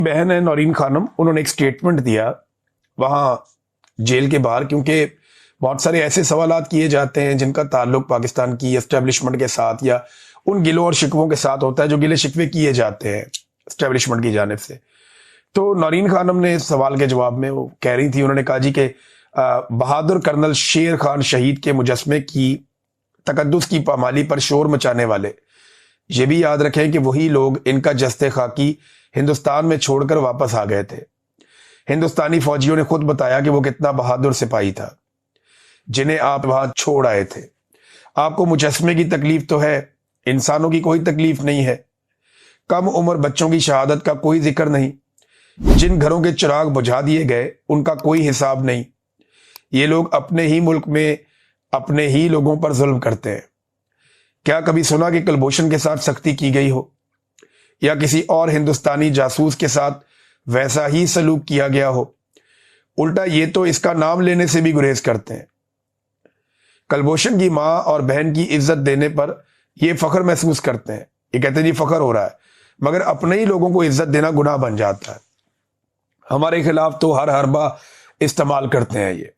बहन है नौरीन खानम, उन्होंने एक स्टेटमेंट दिया वहां जेल के बाहर, क्योंकि बहुत सारे ऐसे सवालात किए जाते हैं जिनका ताल्लुक पाकिस्तान की एस्टेब्लिशमेंट के साथ या उन गिलों और शिकवों के साथ होता है जो गिले शिकवे किए जाते हैं एस्टेब्लिशमेंट की जानिब से। तो नौरीन खानम ने इस सवाल के जवाब में वो कह रही थी, उन्होंने कहा जी कि बहादुर कर्नल शेर खान शहीद के मुजस्मे की तकद्दुस की पामाली पर शोर मचाने वाले ये भी याद रखें कि वही लोग इनका जस्ते खाकी हिंदुस्तान में छोड़कर वापस आ गए थे। हिंदुस्तानी फौजियों ने खुद बताया कि वो कितना बहादुर सिपाही था जिन्हें आप वहां छोड़ आए थे। आपको मुजस्मे की तकलीफ तो है, इंसानों की कोई तकलीफ नहीं है। कम उम्र बच्चों की शहादत का कोई जिक्र नहीं। जिन घरों के चिराग बुझा दिए गए उनका कोई हिसाब नहीं। ये लोग अपने ही मुल्क में अपने ही लोगों पर जुल्म करते हैं। क्या कभी सुना कि कुलभूषण के साथ सख्ती की गई हो या किसी और हिंदुस्तानी जासूस के साथ वैसा ही सलूक किया गया हो? उल्टा ये तो इसका नाम लेने से भी गुरेज करते हैं। कुलभूषण की मां और बहन की इज्जत देने पर ये फख्र महसूस करते हैं। ये कहते हैं जी फख्र हो रहा है, मगर अपने ही लोगों को इज्जत देना गुनाह बन जाता है। हमारे खिलाफ तो हर हरबा इस्तेमाल करते हैं ये।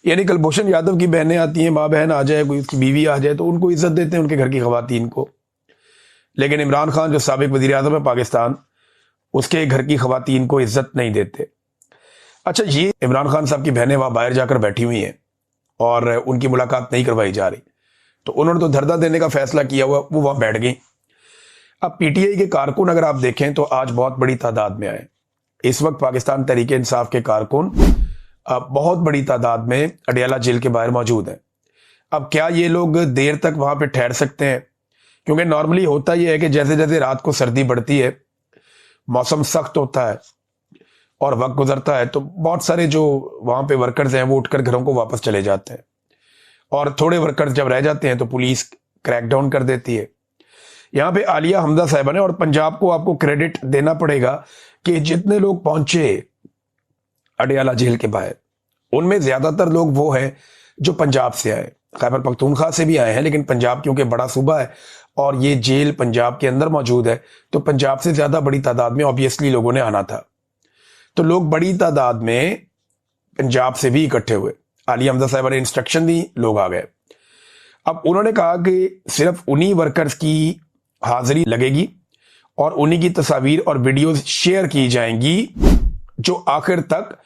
यानी कुलभूषण यादव की बहनें आती हैं, माँ बहन आ जाए, कोई उसकी बीवी आ जाए तो उनको इज्जत देते हैं, उनके घर की खवातीन को। लेकिन इमरान खान जो साबिक वजीर आज़म है पाकिस्तान, उसके घर की खवातीन को इज्जत नहीं देते। अच्छा, ये इमरान खान साहब की बहनें वहां बाहर जाकर बैठी हुई हैं और उनकी मुलाकात नहीं करवाई जा रही, तो उन्होंने तो धरना देने का फैसला किया हुआ, वो वहां बैठ गई। अब पीटीआई के कारकुन अगर आप देखें तो आज बहुत बड़ी तादाद में आए। इस वक्त पाकिस्तान तहरीक इंसाफ के कारकुन बहुत बड़ी तादाद में अडियाला जेल के बाहर मौजूद हैं। अब क्या ये लोग देर तक वहां पे ठहर सकते हैं? क्योंकि नॉर्मली होता यह है कि जैसे जैसे रात को सर्दी बढ़ती है, मौसम सख्त होता है और वक्त गुजरता है, तो बहुत सारे जो वहां पे वर्कर्स हैं वो उठकर घरों को वापस चले जाते हैं, और थोड़े वर्कर्स जब रह जाते हैं तो पुलिस क्रैकडाउन कर देती है। यहाँ पे आलिया हमजा साहिबा ने, और पंजाब को आपको क्रेडिट देना पड़ेगा कि जितने लोग पहुंचे अडियाला जेल के बाहर, उनमें ज्यादातर लोग वो हैं जो पंजाब से आए। खैबर पख्तूनख्वा से भी आए हैं, लेकिन पंजाब क्योंकि बड़ा सूबा है और ये जेल पंजाब के अंदर मौजूद है, तो पंजाब से ज्यादा बड़ी तादाद में ऑब्वियसली लोगों ने आना था। तो लोग बड़ी तादाद में पंजाब से भी इकट्ठे हुए। आलिया हमजा साहिबा ने इंस्ट्रक्शन दी, लोग आ गए। अब उन्होंने कहा कि सिर्फ उन्हीं वर्कर्स की हाजिरी लगेगी और उन्हीं की तस्वीर और वीडियोस शेयर की जाएंगी जो आखिर तक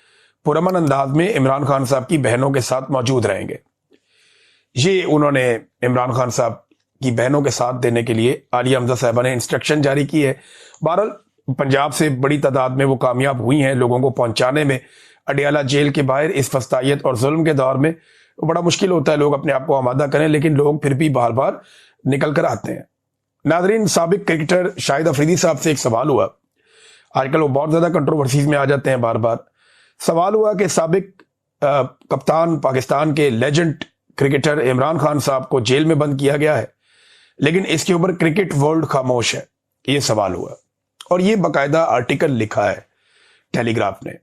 पुरअमन अंदाज में इमरान खान साहब की बहनों के साथ मौजूद रहेंगे। ये उन्होंने इमरान खान साहब की बहनों के साथ देने के लिए आलिया हमजा साहिबा ने इंस्ट्रक्शन जारी की है। बहरहाल पंजाब से बड़ी तादाद में वो कामयाब हुई हैं लोगों को पहुंचाने में। अडियाला जेल के बाहर इस फस्तायत और जुल्म के दौर में बड़ा मुश्किल होता है लोग अपने आप को आमादा करें, लेकिन लोग फिर भी बार बार निकल कर आते हैं। नाजरीन, साबिक क्रिकेटर शाहिद अफरीदी साहब से एक सवाल हुआ। आजकल वो बहुत ज्यादा कंट्रोवर्सीज में आ जाते हैं बार बार। सवाल हुआ कि साबिक कप्तान पाकिस्तान के लेजेंड क्रिकेटर इमरान खान साहब को जेल में बंद किया गया है, लेकिन इसके ऊपर क्रिकेट वर्ल्ड खामोश है। ये सवाल हुआ और ये बाकायदा आर्टिकल लिखा है टेलीग्राफ ने,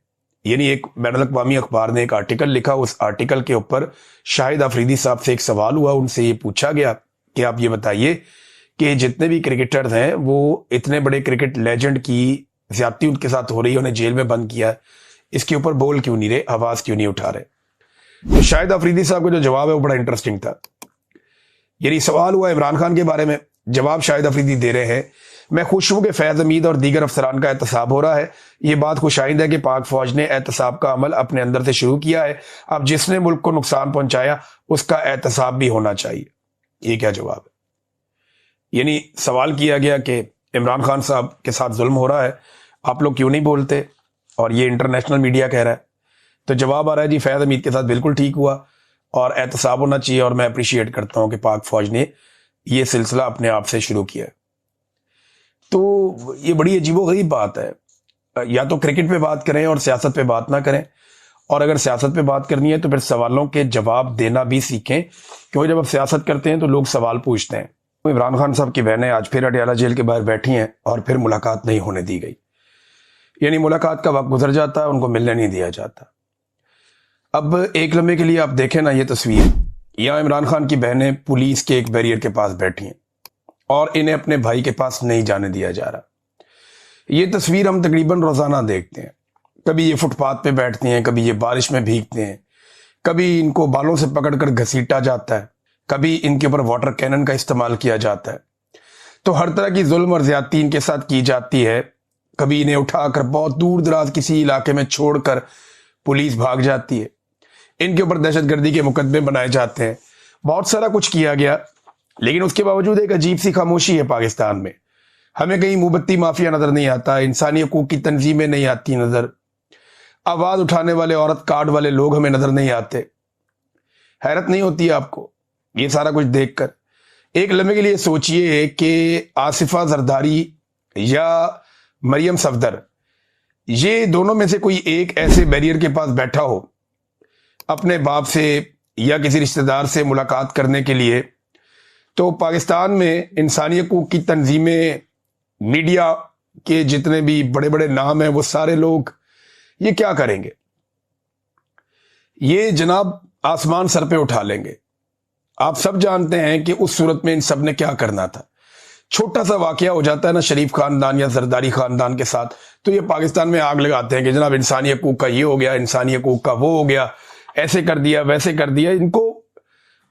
यानी एक बैनुल अक़वामी अखबार ने एक आर्टिकल लिखा। उस आर्टिकल के ऊपर शाहिद अफरीदी साहब से एक सवाल हुआ। उनसे ये पूछा गया कि आप ये बताइए कि जितने भी क्रिकेटर्स हैं वो इतने बड़े क्रिकेट लेजेंड की ज्यादती उनके साथ हो रही है, उन्हें जेल में बंद किया है, इसके ऊपर बोल क्यों नहीं रहे, आवाज क्यों नहीं उठा रहे? तो शाहिद अफरीदी साहब का जो जवाब है वो बड़ा इंटरेस्टिंग था। यानी सवाल हुआ इमरान खान के बारे में, जवाब शाहिद अफरीदी दे रहे हैं, मैं खुश हूं कि फैज हमीद और दीगर अफसरान का एहतसाब हो रहा है। ये बात खुशाइंद है कि पाक फौज ने एहतसाब का अमल अपने अंदर से शुरू किया है। अब जिसने मुल्क को नुकसान पहुंचाया उसका एहतसाब भी होना चाहिए। ये क्या जवाब है? यानी सवाल किया गया कि इमरान खान साहब के साथ जुल्म हो रहा है, आप लोग क्यों नहीं बोलते, और ये इंटरनेशनल मीडिया कह रहा है। तो जवाब आ रहा है जी फैज हमीद के साथ बिल्कुल ठीक हुआ और एहतसाब होना चाहिए, और मैं अप्रिशिएट करता हूं कि पाक फौज ने ये सिलसिला अपने आप से शुरू किया। तो ये बड़ी अजीबोगरीब बात है। या तो क्रिकेट पे बात करें और सियासत पे बात ना करें, और अगर सियासत पे बात करनी है तो फिर सवालों के जवाब देना भी सीखें, क्योंकि जब आप सियासत करते हैं तो लोग सवाल पूछते हैं। इमरान खान साहब की बहनें आज फिर अडियाला जेल के बाहर बैठी हैं और फिर मुलाकात नहीं होने दी गई। यानी मुलाकात का वक्त गुजर जाता है, उनको मिलने नहीं दिया जाता। अब एक लम्हे के लिए आप देखें ना ये तस्वीर, यहाँ इमरान खान की बहनें पुलिस के एक बैरियर के पास बैठी हैं और इन्हें अपने भाई के पास नहीं जाने दिया जा रहा। ये तस्वीर हम तकरीबन रोजाना देखते हैं। कभी ये फुटपाथ पे बैठते हैं, कभी ये बारिश में भीगते हैं, कभी इनको बालों से पकड़कर घसीटा जाता है, कभी इनके ऊपर वाटर कैनन का इस्तेमाल किया जाता है। तो हर तरह की जुल्म और ज्यादती इनके साथ की जाती है। कभी इन्हें उठाकर बहुत दूर दराज किसी इलाके में छोड़कर पुलिस भाग जाती है। इनके ऊपर दहशतगर्दी के मुकदमे बनाए जाते हैं। बहुत सारा कुछ किया गया, लेकिन उसके बावजूद एक अजीब सी खामोशी है पाकिस्तान में। हमें कहीं मोमबत्ती माफिया नजर नहीं आता, इंसानी हकूक की तंजीमें नहीं आती नजर, आवाज उठाने वाले औरत कार्ड वाले लोग हमें नजर नहीं आते। हैरत नहीं होती है आपको ये सारा कुछ देखकर? एक लम्हे के लिए सोचिए कि आसिफा जरदारी या मरियम सफदर, ये दोनों में से कोई एक ऐसे बैरियर के पास बैठा हो अपने बाप से या किसी रिश्तेदार से मुलाकात करने के लिए, तो पाकिस्तान में इंसानी हकूक की तंजीमें, मीडिया के जितने भी बड़े बड़े नाम हैं, वो सारे लोग ये क्या करेंगे? ये जनाब आसमान सर पे उठा लेंगे। आप सब जानते हैं कि उस सूरत में इन सब ने क्या करना था। छोटा सा वाकया हो जाता है ना शरीफ खानदान या जरदारी खानदान के साथ, तो ये पाकिस्तान में आग लगाते हैं कि जनाब इंसानी हकूक का ये हो गया, इंसानी हकूक का वो हो गया, ऐसे कर दिया, वैसे कर दिया इनको।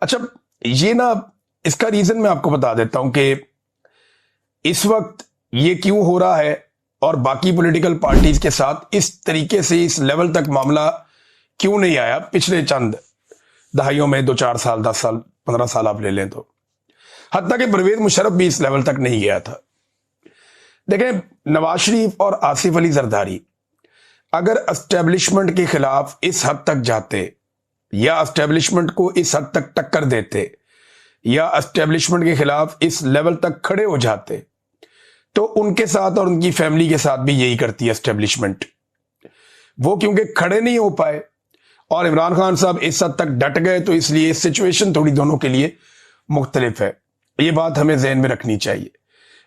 अच्छा, ये ना, इसका रीजन मैं आपको बता देता हूं कि इस वक्त ये क्यों हो रहा है और बाकी पॉलिटिकल पार्टीज के साथ इस तरीके से इस लेवल तक मामला क्यों नहीं आया पिछले चंद दहाइयों में, 2-4 साल, 10 साल, 15 साल आप ले लें तो। हत्ता कि परवेज मुशर्रफ भी इस लेवल तक नहीं गया था। देखें, नवाज शरीफ और आसिफ अली जरदारी अगर एस्टेब्लिशमेंट के खिलाफ इस हद तक जाते या एस्टेब्लिशमेंट को इस हद तक टक्कर देते या एस्टेब्लिशमेंट के खिलाफ इस लेवल तक खड़े हो जाते, तो उनके साथ और उनकी फैमिली के साथ भी यही करती है एस्टेब्लिशमेंट। वो क्योंकि खड़े नहीं हो पाए और इमरान खान साहब इस हद तक डट गए, तो इसलिए सिचुएशन थोड़ी दोनों के लिए मुख्तलिफ है। ये बात हमें जहन में रखनी चाहिए।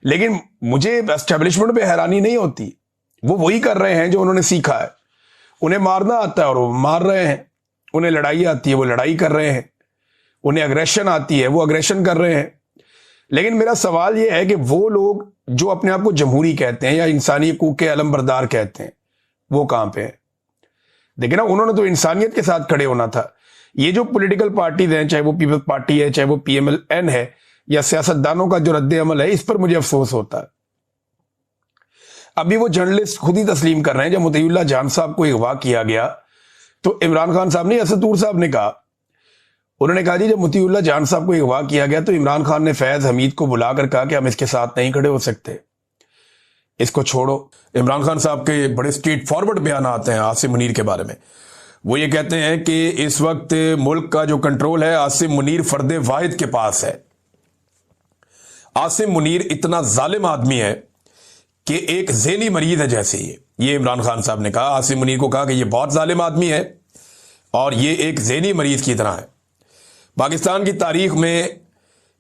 लेकिन मुझे एस्टेब्लिशमेंट पे हैरानी नहीं होती। वो वही कर रहे हैं जो उन्होंने सीखा है। उन्हें मारना आता है और वो मार रहे हैं। उन्हें लड़ाई आती है, वो लड़ाई कर रहे हैं। उन्हें अग्रेशन आती है, वो अग्रेशन कर रहे हैं। लेकिन मेरा सवाल यह है कि वो लोग जो अपने आप को जमहूरी कहते हैं या इंसानी हकूक के अलमबरदार कहते हैं, वो कहां पे हैं? देखिए ना, उन्होंने तो इंसानियत के साथ खड़े होना था। ये जो पॉलिटिकल पार्टीज हैं, चाहे वो पीपल्स पार्टी है, चाहे वो PMLN है, या सियासतदानों का जो रद्द अमल है, इस पर मुझे अफसोस होता है। अभी वो जर्नलिस्ट खुद ही तस्लीम कर रहे हैं, जब मोतियुल्लाह जान साहब को अगवा किया गया तो इमरान खान साहब ने, असदूर साहब ने कहा, उन्होंने कहा जी जब मोतियुल्लाह जान साहब को अगवा किया गया तो इमरान खान ने फैज हमीद को बुलाकर कहा कि हम इसके साथ नहीं खड़े हो सकते, इसको छोड़ो। इमरान खान साहब के बड़े स्ट्रेट फॉरवर्ड बयान आते हैं आसिम मुनीर के बारे में। वो ये कहते हैं कि इस वक्त मुल्क का जो कंट्रोल है आसिम मुनीर फर्दे वाहिद के पास है। आसिम मुनीर इतना जालिम आदमी है कि एक ज़हनी मरीज है जैसे ये इमरान खान साहब ने कहा, आसिम मुनीर को कहा कि ये बहुत जालिम आदमी है और ये एक ज़हनी मरीज की तरह है। पाकिस्तान की तारीख में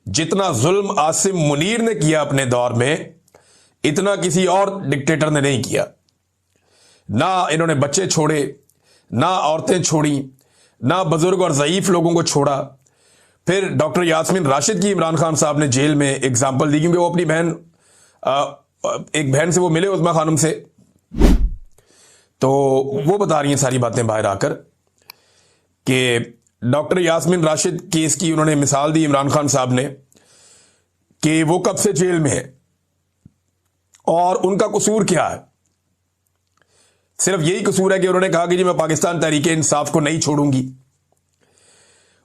जितना जुल्म आसिम मुनीर ने किया अपने दौर में, इतना किसी और डिक्टेटर ने नहीं किया। ना इन्होंने बच्चे छोड़े, ना औरतें छोड़ी, ना बुजुर्ग और ज़ईफ लोगों को छोड़ा। फिर डॉक्टर यास्मीन राशिद की इमरान खान साहब ने जेल में एग्जाम्पल दी, क्योंकि वो अपनी बहन, एक बहन से वो मिले, उस्मा खानम से, तो वो बता रही हैं सारी बातें बाहर आकर कि डॉक्टर यास्मीन राशिद केस की उन्होंने मिसाल दी इमरान खान साहब ने कि वो कब से जेल में है और उनका कसूर क्या है। सिर्फ यही कसूर है कि उन्होंने कहा कि जी मैं पाकिस्तान तहरीके इंसाफ को नहीं छोड़ूंगी,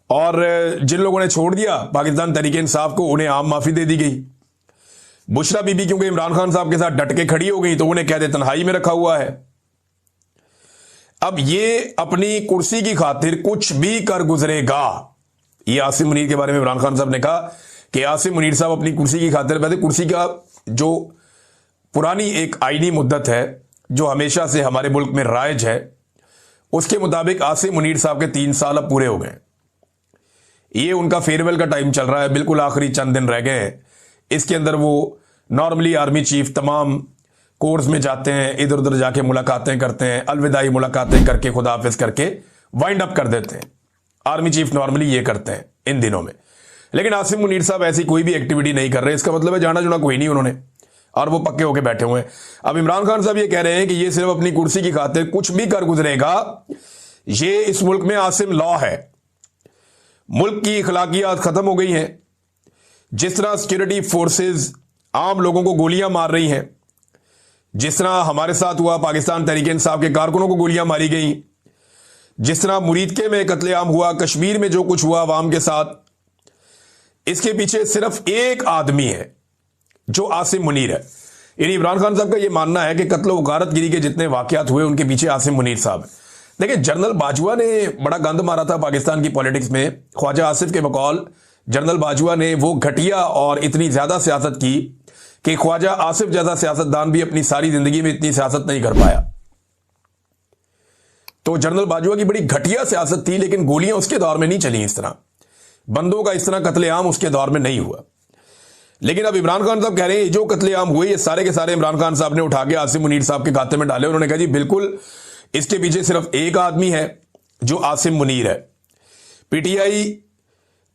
और जिन लोगों ने छोड़ दिया पाकिस्तान तहरीके इंसाफ को, उन्हें आम माफी दे दी गई। बुशरा बीबी क्योंकि इमरान खान साहब के साथ डट के खड़ी हो गई तो उन्हें कहते तन्हाई में रखा हुआ है। अब ये अपनी कुर्सी की खातिर कुछ भी कर गुजरेगा। ये आसिम मुनीर के बारे में इमरान खान साहब ने कहा कि आसिम मुनीर साहब अपनी कुर्सी की खातिर, वैसे कुर्सी का जो पुरानी एक आईनी मुद्दत है जो हमेशा से हमारे मुल्क में राइज है, उसके मुताबिक आसिम मुनीर साहब के 3 साल अब पूरे हो गए। ये उनका फेयरवेल का टाइम चल रहा है, बिल्कुल आखिरी चंद दिन रह गए हैं। इसके अंदर वो नॉर्मली आर्मी चीफ तमाम कोर्स में जाते हैं, इधर उधर जाके मुलाकातें करते हैं, अलविदाई मुलाकातें करके खुदा हाफिज करके वाइंड अप कर देते हैं। आर्मी चीफ नॉर्मली ये करते हैं इन दिनों में। लेकिन आसिम मुनीर साहब ऐसी कोई भी एक्टिविटी नहीं कर रहे। इसका मतलब है जाना जुना कोई नहीं उन्होंने। और वो पक्के होके बैठे हुए हैं। अब इमरान खान साहब ये कह रहे हैं कि ये सिर्फ अपनी कुर्सी की खातिर कुछ भी कर गुजरेगा। ये इस मुल्क में आसिम लॉ है, मुल्क की अखलाकियात खत्म हो गई हैं। जिस तरह सिक्योरिटी फोर्सेस आम लोगों को गोलियां मार रही हैं, जिस तरह हमारे साथ हुआ, पाकिस्तान तहरीक इंसाफ के कारकुनों को गोलियां मारी गई, जिस तरह मुरीदके में कत्लेआम हुआ, कश्मीर में जो कुछ हुआ अवाम के साथ, इसके पीछे सिर्फ एक आदमी है जो आसिम मुनीर है। यानी इमरान खान साहब का यह मानना है कि कत्ल गारतगिरी के जितने वाकयात हुए उनके पीछे आसिम मुनीर साहब है। देखिए, जनरल बाजवा ने बड़ा गंद मारा था पाकिस्तान की पॉलिटिक्स में। ख्वाजा आसिफ के बकौल जनरल बाजवा ने वो घटिया और इतनी ज्यादा सियासत की कि ख्वाजा आसिफ जैसा सियासतदान भी अपनी सारी जिंदगी में इतनी सियासत नहीं कर पाया। तो जनरल बाजवा की बड़ी घटिया सियासत थी, लेकिन गोलियां उसके दौर में नहीं चली, इस तरह बंदों का इस तरह कत्लेआम उसके दौर में नहीं हुआ। लेकिन अब इमरान खान साहब कह रहे हैं जो कत्लेआम हुए ये सारे के सारे इमरान खान साहब ने उठा के आसिम मुनीर साहब के खाते में डाले। उन्होंने कहा जी बिल्कुल इसके पीछे सिर्फ एक आदमी है जो आसिम मुनीर है। पीटीआई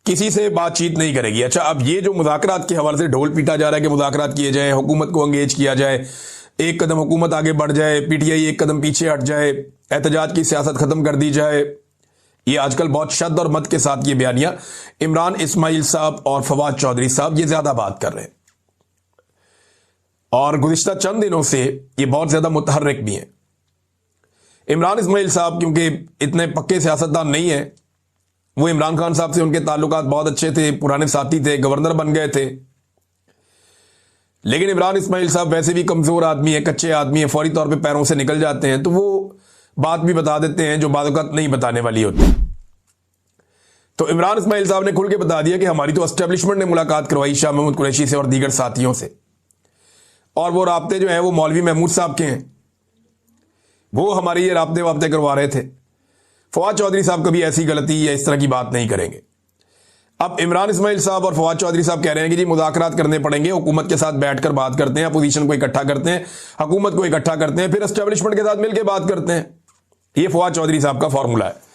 किसी से बातचीत नहीं करेगी। अच्छा, अब ये जो मुज़ाकरात के हवाले से ढोल पीटा जा रहा है कि मुज़ाकरात किए जाए, हुकूमत को एंगेज किया जाए, एक कदम हुकूमत आगे बढ़ जाए, पीटीआई एक कदम पीछे हट जाए, एहतजाज की सियासत खत्म कर दी जाए, ये आजकल बहुत शद्द और मत के साथ ये बयानियां इमरान इस्माइल साहब और फवाद चौधरी साहब ये ज्यादा बात कर रहे हैं और गुज़िश्ता चंद दिनों से ये बहुत ज्यादा मुतहर्रिक भी हैं। इमरान इस्माइल साहब क्योंकि इतने पक्के सियासतदान नहीं है, वो इमरान खान साहब से उनके ताल्लुकात बहुत अच्छे थे, पुराने साथी थे, गवर्नर बन गए थे। लेकिन इमरान इस्माइल साहब वैसे भी कमजोर आदमी है, कच्चे आदमी है, फौरी तौर पे पैरों से निकल जाते हैं, तो वो बात भी बता देते हैं जो बात नहीं बताने वाली होती। तो इमरान इस्माइल साहब ने खुल के बता दिया कि हमारी तो एस्टेब्लिशमेंट ने मुलाकात करवाई शाह महमूद कुरैशी से और दीगर साथियों से, और वो राब्ते जो हैं वो मौलवी महमूद साहब के हैं, वो हमारे ये राब्ते वाब्ते करवा रहे थे। फवाद चौधरी साहब कभी ऐसी गलती या इस तरह की बात नहीं करेंगे। अब इमरान इस्माइल साहब और फवाद चौधरी साहब कह रहे हैं कि जी मुज़ाकरात करने पड़ेंगे, हुकूमत के साथ बैठकर बात करते हैं, अपोजिशन को इकट्ठा करते हैं, हुकूमत को इकट्ठा करते हैं, फिर एस्टेब्लिशमेंट के साथ मिलकर बात करते हैं। ये फवाद चौधरी साहब का फॉर्मूला है।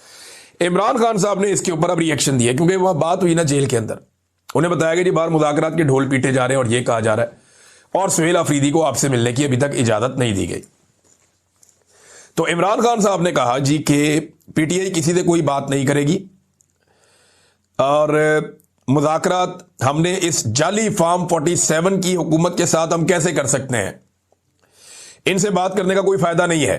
इमरान खान साहब ने इसके ऊपर अब रिएक्शन दिया क्योंकि वह बात हुई ना जेल के अंदर। उन्हें बताया कि जी बाहर मुज़ाकरात के ढोल पीटे जा रहे हैं और ये कहा जा रहा है और सुहेल अफरीदी को आपसे मिलने की अभी तक इजाजत नहीं दी गई। तो इमरान खान साहब ने कहा जी कि पीटीआई किसी से कोई बात नहीं करेगी और मुज़ाकरात हमने इस जाली फार्म 47 की हुकूमत के साथ हम कैसे कर सकते हैं, इनसे बात करने का कोई फायदा नहीं है।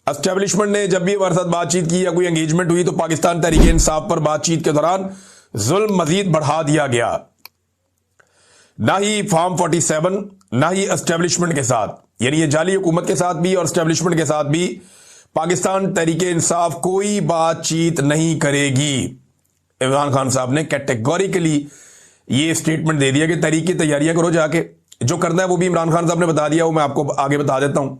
एस्टेब्लिशमेंट ने जब भी हमारे साथ बातचीत की या कोई एंगेजमेंट हुई तो पाकिस्तान तहरीक इंसाफ पर बातचीत के दौरान जुल्म मजीद बढ़ा दिया गया। ना ही फार्म 47 ना ही एस्टेब्लिशमेंट के साथ, यानी ये जाली हुकूमत के साथ भी और एस्टेब्लिशमेंट के साथ भी पाकिस्तान तहरीक इंसाफ कोई बातचीत नहीं करेगी। इमरान खान साहब ने कैटेगोरिकली ये स्टेटमेंट दे दिया कि तहरीक की तैयारियां करो, जाके जो करना है वो भी इमरान खान साहब ने बता दिया, वो मैं आपको आगे बता देता हूं।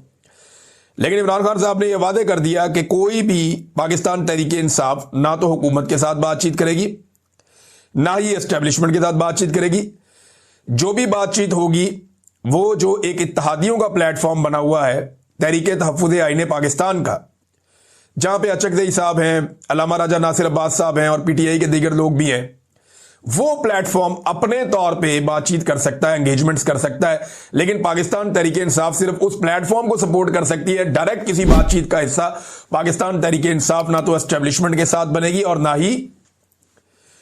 लेकिन इमरान खान साहब ने यह वादे कर दिया कि कोई भी पाकिस्तान तहरीक इंसाफ ना तो हुकूमत के साथ बातचीत करेगी ना ही एस्टेब्लिशमेंट के साथ बातचीत करेगी। जो भी बातचीत होगी वो जो एक इत्तेहादियों का प्लेटफॉर्म बना हुआ है तहरीक तहफ़्फ़ुज़ आईन पाकिस्तान का, जहां पे अचकज़ई साहब हैं, अल्लामा राजा नासिर अब्बास साहब हैं और पीटीआई के दीगर लोग भी हैं, वो प्लेटफॉर्म अपने तौर पे बातचीत कर सकता है, एंगेजमेंट्स कर सकता है। लेकिन पाकिस्तान तहरीक इंसाफ सिर्फ उस प्लेटफॉर्म को सपोर्ट कर सकती है। डायरेक्ट किसी बातचीत का हिस्सा पाकिस्तान तहरीक इंसाफ ना तो एस्टेब्लिशमेंट के साथ बनेगी और ना ही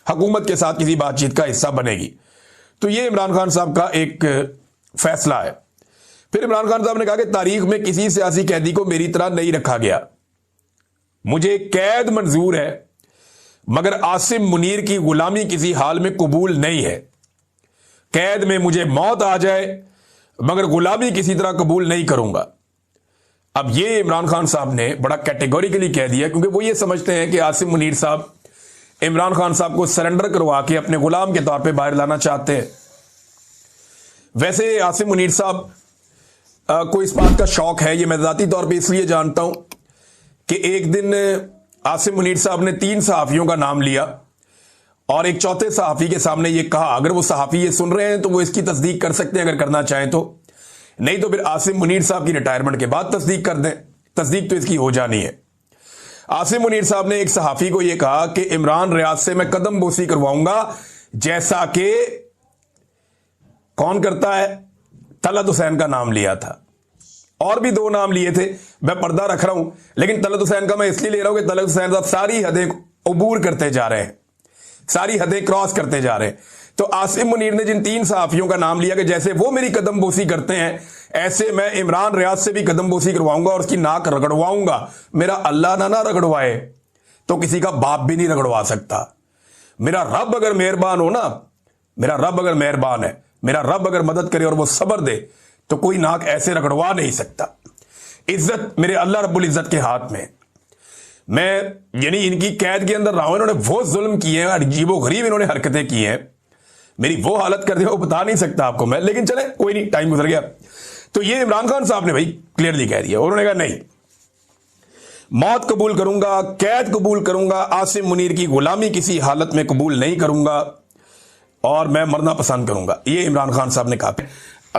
हुकूमत के साथ किसी बातचीत का हिस्सा बनेगी। तो ये इमरान खान साहब का एक फैसला है। फिर इमरान खान साहब ने कहा कि तारीख में किसी सियासी कैदी को मेरी तरह नहीं रखा गया, मुझे कैद मंजूर है मगर आसिम मुनीर की गुलामी किसी हाल में कबूल नहीं है। कैद में मुझे मौत आ जाए मगर गुलामी किसी तरह कबूल नहीं करूंगा। अब ये इमरान खान साहब ने बड़ा कैटेगोरिकली कह दिया क्योंकि वो ये समझते हैं कि आसिम मुनीर साहब इमरान खान साहब को सरेंडर करवा के अपने गुलाम के तौर पे बाहर लाना चाहते हैं। वैसे आसिम मुनीर साहब को इस बात का शौक है, ये मैं ज़ाती तौर पे इसलिए जानता हूं कि एक दिन आसिम मुनीर साहब ने 3 सहाफ़ियों का नाम लिया और एक चौथे सहाफ़ी के सामने ये कहा, अगर वो सहाफ़ी ये सुन रहे हैं तो वो इसकी तस्दीक कर सकते हैं अगर करना चाहें तो, नहीं तो फिर आसिम मुनीर साहब की रिटायरमेंट के बाद तस्दीक कर दें, तस्दीक तो इसकी हो जानी है। आसिम मुनीर साहब ने एक सहाफ़ी को यह कहा कि इमरान रियाज से मैं कदम बोसी करवाऊंगा जैसा कि कौन करता है, तलत हुसैन का नाम लिया था, और भी 2 नाम लिए थे, मैं पर्दा रख रहा हूं, लेकिन तलत हुसैन का मैं इसलिए ले रहा हूं कि तलत हुसैन साहब सारी हदें अबूर करते जा रहे हैं, सारी हदें क्रॉस करते जा रहे हैं। तो आसिम मुनीर ने जिन 3 सहाफियों का नाम लिया कि जैसे वो मेरी कदम बोसी करते हैं, ऐसे मैं इमरान रियाज से भी कदम बोसी करवाऊंगा और उसकी नाक रगड़वाऊंगा। मेरा अल्लाह ना रगड़वाए तो किसी का बाप भी नहीं रगड़वा सकता। मेरा रब अगर मेहरबान हो ना, मेरा रब अगर मेहरबान है, मेरा रब अगर मदद करे और वो सब्र दे, तो कोई नाक ऐसे रगड़वा नहीं सकता। इज्जत मेरे अल्लाह रब्बुल इज्जत के हाथ में। मैं यानी इनकी कैद के अंदर रहा हूं, इन्होंने वो जुल्म किए हैं, अजीबो गरीब इन्होंने हरकतें की हैं, मेरी वो हालत कर दी वो बता नहीं सकता आपको मैं, लेकिन चले कोई नहीं, टाइम गुजर गया। तो ये इमरान खान साहब ने भाई क्लियरली कह दिया, उन्होंने कहा नहीं, मौत कबूल करूंगा, कैद कबूल करूंगा, आसिम मुनीर की गुलामी किसी हालत में कबूल नहीं करूंगा और मैं मरना पसंद करूंगा, ये इमरान खान साहब ने कहा।